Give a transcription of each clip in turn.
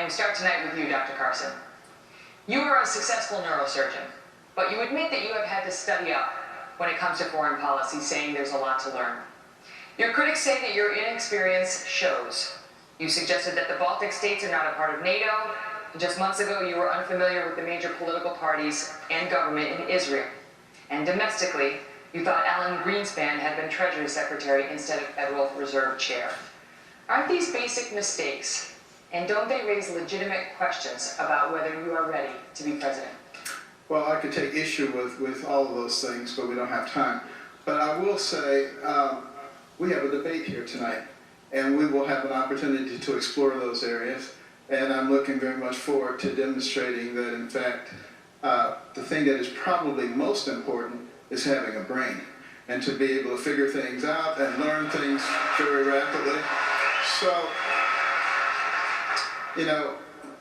we start tonight with you, Dr. Carson. You are a successful neurosurgeon, but you admit that you have had to study up when it comes to foreign policy, saying there's a lot to learn. Your critics say that your inexperience shows. You suggested that the Baltic states are not a part of NATO. Just months ago, you were unfamiliar with the major political parties and government in Israel. And domestically, you thought Alan Greenspan had been Treasury Secretary instead of Federal Reserve Chair. Aren't these basic mistakes? And don't they raise legitimate questions about whether you are ready to be president? Well, I could take issue with all of those things, but we don't have time. But I will say, we have a debate here tonight, and we will have an opportunity to explore those areas. And I'm looking very much forward to demonstrating that, in fact, the thing that is probably most important is having a brain, and to be able to figure things out and learn things very rapidly. So, you know,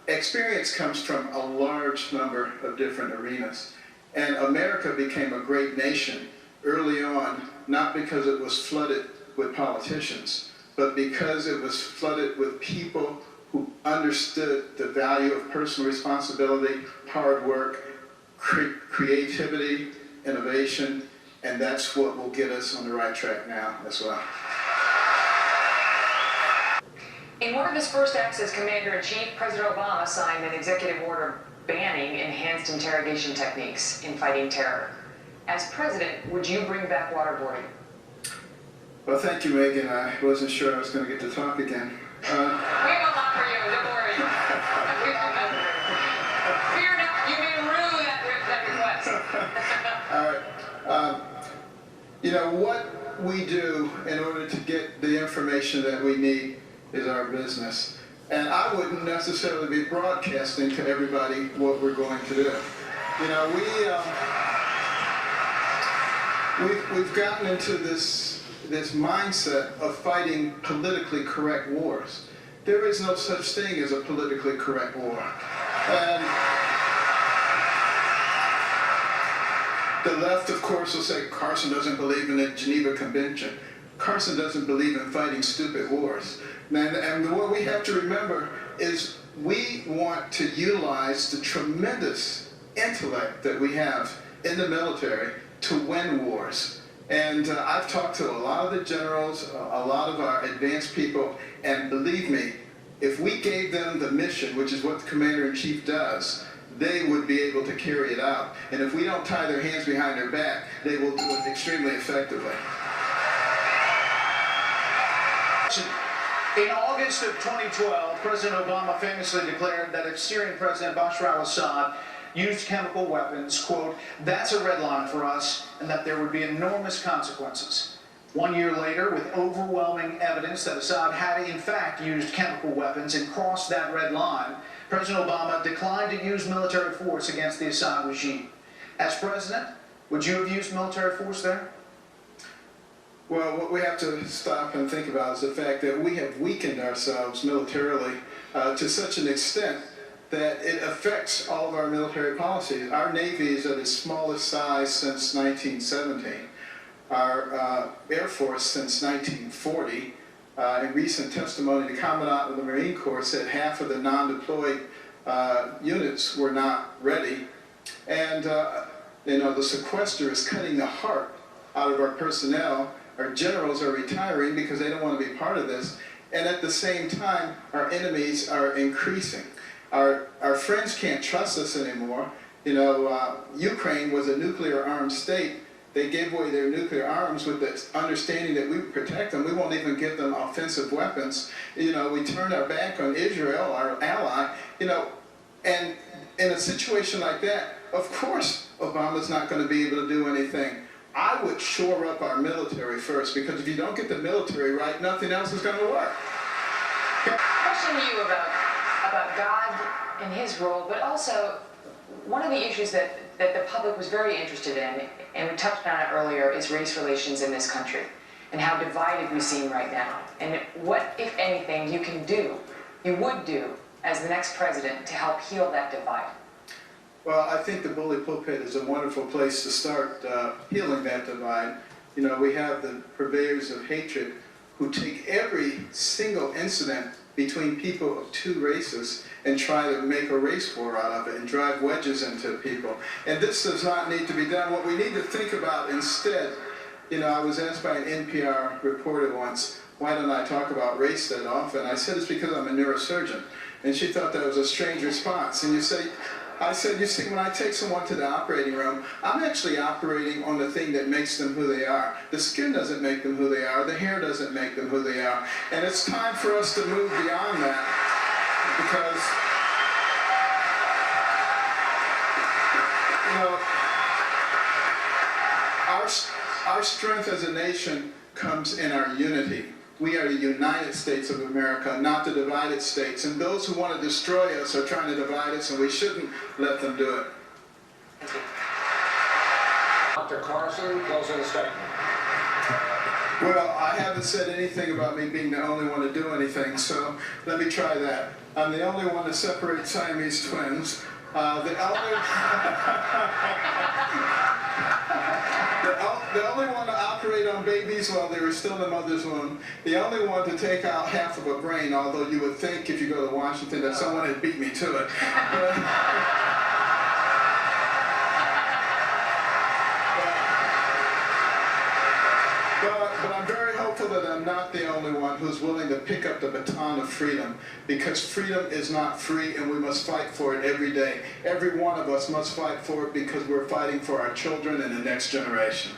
experience comes from a large number of different arenas. And America became a great nation early on, not because it was flooded with politicians, but because it was flooded with people who understood the value of personal responsibility, hard work, creativity, innovation, and that's what will get us on the right track now as well. In one of his first acts as Commander-in-Chief, President Obama signed an executive order banning enhanced interrogation techniques in fighting terror. As president, would you bring back waterboarding? Well, thank you, Megan. I wasn't sure I was going to get to talk again. We have a lot for you, don't worry. Fear not, you may rue that request. All right. You know, what we do in order to get the information that we need is our business. And I wouldn't necessarily be broadcasting to everybody what we're going to do. You know, we've gotten into this mindset of fighting politically correct wars. There is no such thing as a politically correct war. And the left, of course, will say Carson doesn't believe in the Geneva Convention. Carson doesn't believe in fighting stupid wars. And what we have to remember is we want to utilize the tremendous intellect that we have in the military to win wars. And I've talked to a lot of the generals, a lot of our advanced people, and believe me, if we gave them the mission, which is what the Commander-in-Chief does, they would be able to carry it out. And if we don't tie their hands behind their back, they will do it extremely effectively. In August of 2012, President Obama famously declared that if Syrian President Bashar al-Assad used chemical weapons, quote, that's a red line for us, and that there would be enormous consequences. 1 year later, with overwhelming evidence that Assad had in fact used chemical weapons and crossed that red line, President Obama declined to use military force against the Assad regime. As president, would you have used military force there? Well, what we have to stop and think about is the fact that we have weakened ourselves militarily to such an extent that it affects all of our military policies. Our Navy is at its smallest size since 1917. Our Air Force since 1940. In recent testimony, the Commandant of the Marine Corps said half of the non-deployed units were not ready. And, you know, the sequester is cutting the heart out of our personnel. Our generals are retiring because they don't want to be part of this. And at the same time, our enemies are increasing. Our friends can't trust us anymore. You know, Ukraine was a nuclear-armed state. They gave away their nuclear arms with the understanding that we would protect them. We won't even give them offensive weapons. You know, we turned our back on Israel, our ally. You know, and in a situation like that, of course, Obama's not going to be able to do anything. I would shore up our military first, because if you don't get the military right, nothing else is going to work. Question you about God and his role, but also one of the issues that the public was very interested in, and we touched on it earlier, is race relations in this country and how divided we seem right now. And what, if anything, you would do as the next president to help heal that divide? Well, I think the bully pulpit is a wonderful place to start healing that divide. You know, we have the purveyors of hatred who take every single incident between people of two races and try to make a race war out of it and drive wedges into people. And this does not need to be done. What we need to think about instead, you know, I was asked by an NPR reporter once, why don't I talk about race that often? I said, it's because I'm a neurosurgeon. And she thought that was a strange response. And I said, you see, when I take someone to the operating room, I'm actually operating on the thing that makes them who they are. The skin doesn't make them who they are. The hair doesn't make them who they are. And it's time for us to move beyond that, because, you know, our strength as a nation comes in our unity. We are the United States of America, not the divided states. And those who want to destroy us are trying to divide us, and we shouldn't let them do it. Thank you. Dr. Carson, closing statement. Well, I haven't said anything about me being the only one to do anything, so let me try that. I'm the only one to separate Siamese twins. The only one to operate on babies while they were still in the mother's womb. The only one to take out half of a brain, although you would think if you go to Washington that someone had beat me to it. But I'm very hopeful that I'm not the only one who's willing to pick up the baton of freedom, because freedom is not free and we must fight for it every day. Every one of us must fight for it because we're fighting for our children and the next generation.